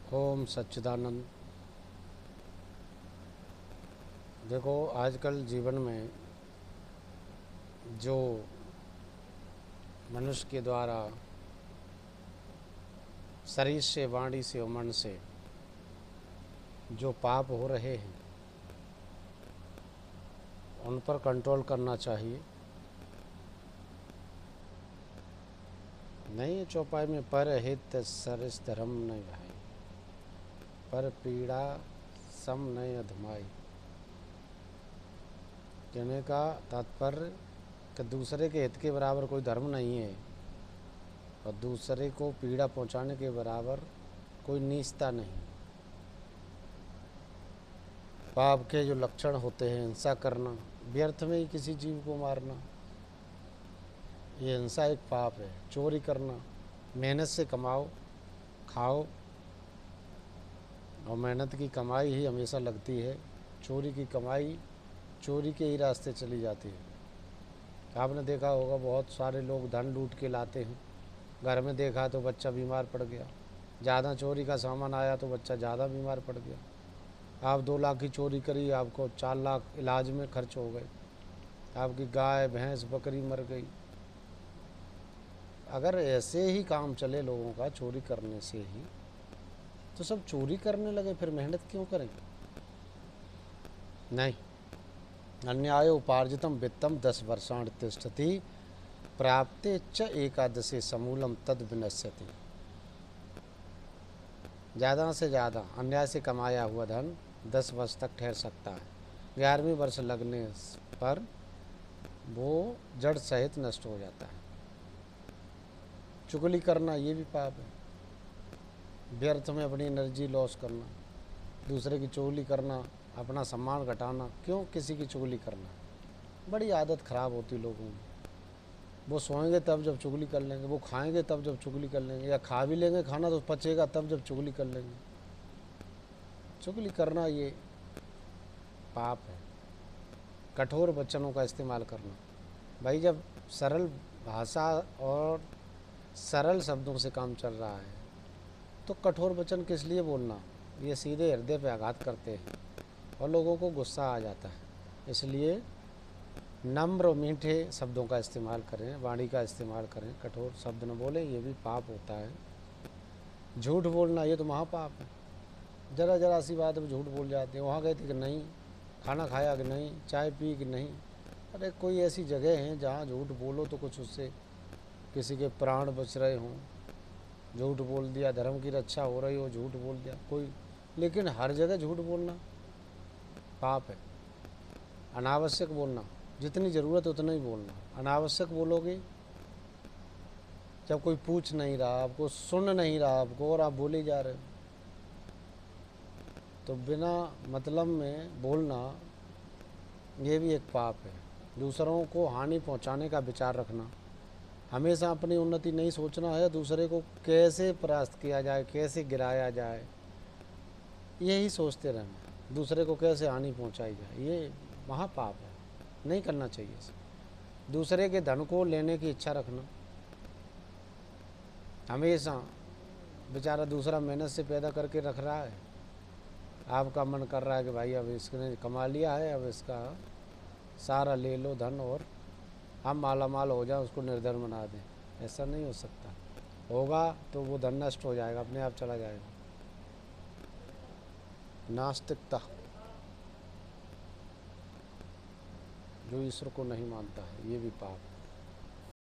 ओम सच्चिदानंद। देखो, आजकल जीवन में जो मनुष्य के द्वारा शरीर से, वाणी से और मन से जो पाप हो रहे हैं उन पर कंट्रोल करना चाहिए। नहीं, चौपाई में पर हित सरिस धर्म नहीं भाई, पर पीड़ा सम नहीं अधमाई। कहने का तात्पर्य कि दूसरे के हित के बराबर कोई धर्म नहीं है और दूसरे को पीड़ा पहुंचाने के बराबर कोई नीचता नहीं। पाप के जो लक्षण होते हैं, हिंसा करना, व्यर्थ में ही किसी जीव को मारना, ये हिंसा एक पाप है। चोरी करना, मेहनत से कमाओ, खाओ और मेहनत की कमाई ही हमेशा लगती है। चोरी की कमाई चोरी के ही रास्ते चली जाती है। आपने देखा होगा, बहुत सारे लोग धन लूट के लाते हैं, घर में देखा तो बच्चा बीमार पड़ गया। ज़्यादा चोरी का सामान आया तो बच्चा ज़्यादा बीमार पड़ गया। आप 2 लाख की चोरी करी, आपको 4 लाख इलाज में खर्च हो गए। आपकी गाय भैंस बकरी मर गई। अगर ऐसे ही काम चले लोगों का, चोरी करने से ही, तो सब चोरी करने लगे, फिर मेहनत क्यों करेंगे? नहीं, अन्याय उपार्जितम वित्तम 10 वर्षाण तिष्ठति प्राप्ते च एकादशे समूलम तद विनश्यति। ज़्यादा से ज़्यादा अन्याय से कमाया हुआ धन 10 वर्ष तक ठहर सकता है। 11वें वर्ष लगने पर वो जड़ सहित नष्ट हो जाता है। चुगली करना ये भी पाप है। व्यर्थ में अपनी एनर्जी लॉस करना, दूसरे की चुगली करना, अपना सम्मान घटाना। क्यों किसी की चुगली करना? बड़ी आदत ख़राब होती लोगों में। वो सोएंगे तब जब चुगली कर लेंगे, वो खाएंगे तब जब चुगली कर लेंगे, या खा भी लेंगे खाना तो पचेगा तब जब चुगली कर लेंगे। चुगली करना ये पाप है। कठोर वचनों का इस्तेमाल करना, भाई जब सरल भाषा और सरल शब्दों से काम चल रहा है तो कठोर वचन किस लिए बोलना? ये सीधे हृदय पे आघात करते हैं और लोगों को गुस्सा आ जाता है। इसलिए नम्र और मीठे शब्दों का इस्तेमाल करें, वाणी का इस्तेमाल करें, कठोर शब्द न बोलें, ये भी पाप होता है। झूठ बोलना ये तो महापाप है। ज़रा ज़रा सी बात में झूठ बोल जाते हैं। वहाँ गए थे कि नहीं, खाना खाया कि नहीं, चाय पी कि नहीं। अरे कोई ऐसी जगह है जहाँ झूठ बोलो तो कुछ उससे किसी के प्राण बच रहे हों। झूठ बोल दिया, धर्म की रक्षा हो रही हो, झूठ बोल दिया कोई, लेकिन हर जगह झूठ बोलना पाप है। अनावश्यक बोलना, जितनी ज़रूरत उतना ही बोलना। अनावश्यक बोलोगे, जब कोई पूछ नहीं रहा, आपको सुन नहीं रहा आपको, और आप बोले जा रहे हो, तो बिना मतलब में बोलना ये भी एक पाप है। दूसरों को हानि पहुंचाने का विचार रखना, हमेशा अपनी उन्नति नहीं सोचना है, दूसरे को कैसे परास्त किया जाए, कैसे गिराया जाए, यही सोचते रहना। दूसरे को कैसे हानि पहुंचाई जाए, ये महापाप है, नहीं करना चाहिए इसे। दूसरे के धन को लेने की इच्छा रखना, हमेशा बेचारा दूसरा मेहनत से पैदा करके रख रहा है, आपका मन कर रहा है कि भाई अब इसने कमा लिया है, अब इसका सारा ले लो धन और हम माला माल हो जाए, उसको निर्धन बना दें। ऐसा नहीं हो सकता। होगा तो वो धन नष्ट हो जाएगा, अपने आप चला जाएगा। नास्तिकता, जो ईश्वर को नहीं मानता है, ये भी पाप है।